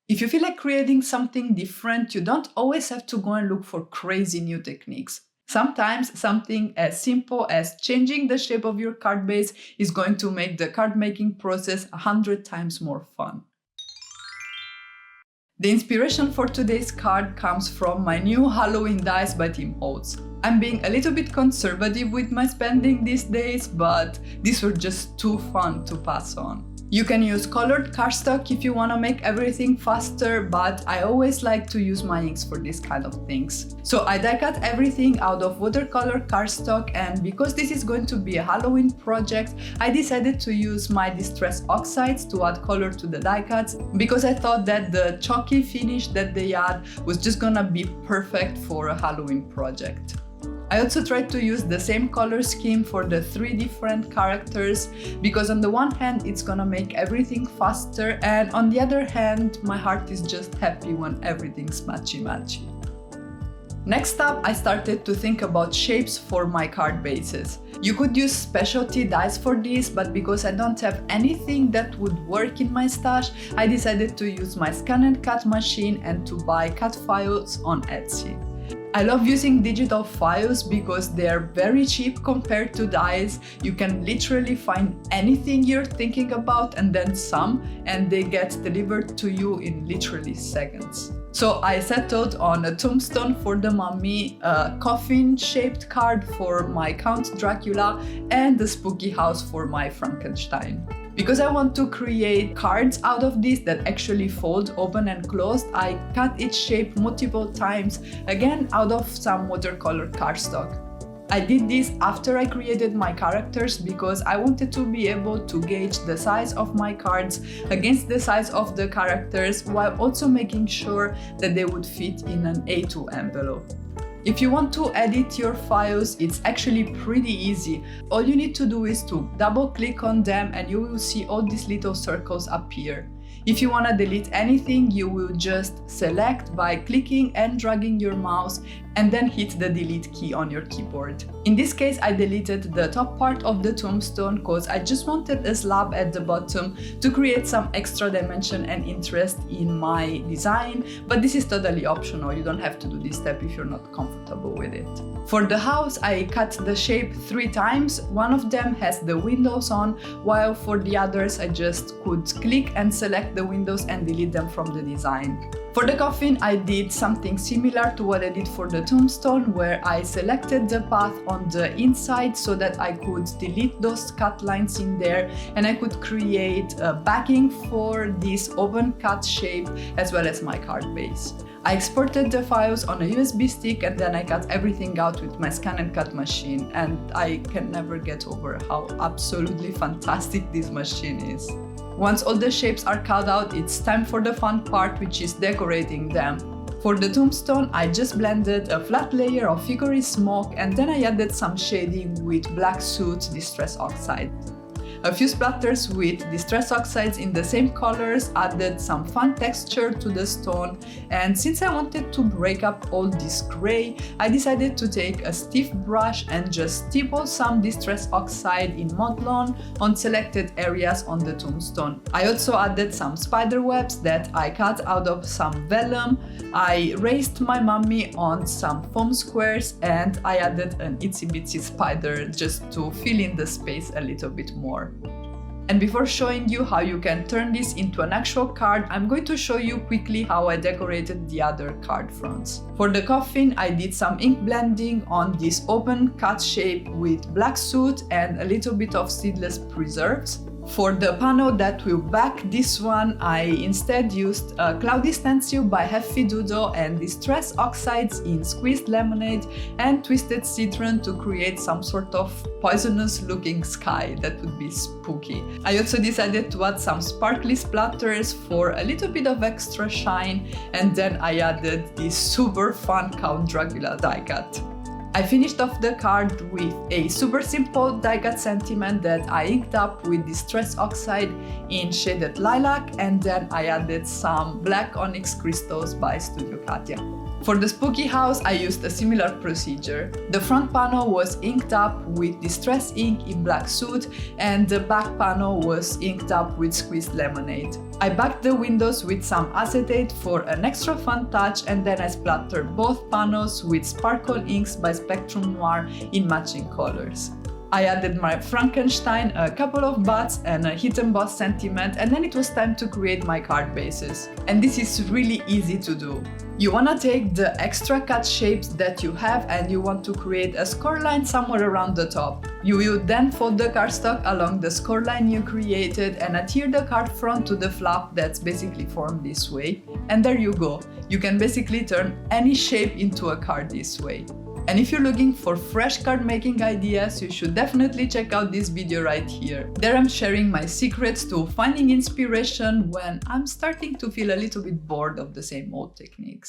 If you feel like creating something different, you don't always have to go and look for crazy new techniques. Sometimes something as simple as changing the shape of your card base is going to make the card making process 100 times more fun. The inspiration for today's card comes from my new Halloween dies by Tim Holtz. I'm being a little bit conservative with my spending these days, but these were just too fun to pass on. You can use colored cardstock if you want to make everything faster, but I always like to use my inks for these kind of things. So I die cut everything out of watercolor cardstock, and because this is going to be a Halloween project, I decided to use my distress oxides to add color to the die cuts, because I thought that the chalky finish that they add was just gonna be perfect for a Halloween project. I also tried to use the same color scheme for the 3 different characters, because on the one hand it's gonna make everything faster, and on the other hand my heart is just happy when everything's matchy-matchy. Next up, I started to think about shapes for my card bases. You could use specialty dies for this, but because I don't have anything that would work in my stash, I decided to use my ScanNCut machine and to buy cut files on Etsy. I love using digital files because they are very cheap compared to dies. You can literally find anything you're thinking about and then some, and they get delivered to you in literally seconds. So I settled on a Tombstone for the mummy, a Coffin shaped card for my Count Dracula, and the spooky house for my Frankenstein. Because I want to create cards out of this that actually fold open and closed, I cut each shape multiple times, again out of some watercolor cardstock. I did this after I created my characters because I wanted to be able to gauge the size of my cards against the size of the characters, while also making sure that they would fit in an A2 envelope. If you want to edit your files, it's actually pretty easy. All you need to do is to double click on them and you will see all these little circles appear. If you want to delete anything, you will just select by clicking and dragging your mouse and then hit the delete key on your keyboard. In this case, I deleted the top part of the tombstone because I just wanted a slab at the bottom to create some extra dimension and interest in my design, but this is totally optional. You don't have to do this step if you're not comfortable with it. For the house, I cut the shape 3 times. One of them has the windows on, while for the others I just could click and select the windows and delete them from the design. For the coffin, I did something similar to what I did for the tombstone, where I selected the path on the inside so that I could delete those cut lines in there, and I could create a backing for this open cut shape as well as my card base. I exported the files on a USB stick and then I cut everything out with my ScanNCut machine, and I can never get over how absolutely fantastic this machine is. Once all the shapes are cut out, it's time for the fun part, which is decorating them. For the tombstone, I just blended a flat layer of figurine smoke and then I added some shading with Black Soot Distress Oxide. A few splatters with Distress Oxides in the same colors added some fun texture to the stone, and since I wanted to break up all this gray, I decided to take a stiff brush and just stipple some Distress Oxide in Modlon on selected areas on the tombstone. I also added some spider webs that I cut out of some vellum. I raised my mummy on some foam squares and I added an itsy bitsy spider just to fill in the space a little bit more. And before showing you how you can turn this into an actual card, I'm going to show you quickly how I decorated the other card fronts. For the coffin, I did some ink blending on this open cut shape with Black Soot and a little bit of Seedless Preserves. For the panel that will back this one, I instead used a Cloudy Stencil by Heffy Doodle and Distress Oxides in Squeezed Lemonade and Twisted Citron to create some sort of poisonous looking sky that would be spooky. I also decided to add some sparkly splatters for a little bit of extra shine, and then I added this super fun Count Dracula die cut. I finished off the card with a super simple die cut sentiment that I inked up with Distress Oxide in shaded lilac, and then I added some black onyx crystals by Studio Katia. For the spooky house, I used a similar procedure. The front panel was inked up with distress ink in black soot, and the back panel was inked up with squeezed lemonade. I backed the windows with some acetate for an extra fun touch, and then I splattered both panels with sparkle inks by Spectrum Noir in matching colors. I added my Frankenstein, a couple of bats, and a hit and emboss sentiment, and then it was time to create my card bases. And this is really easy to do. You wanna take the extra cut shapes that you have and you want to create a score line somewhere around the top. You will then fold the cardstock along the score line you created and adhere the card front to the flap that's basically formed this way. And there you go. You can basically turn any shape into a card this way. And if you're looking for fresh card making ideas, you should definitely check out this video right here. There I'm sharing my secrets to finding inspiration when I'm starting to feel a little bit bored of the same old techniques.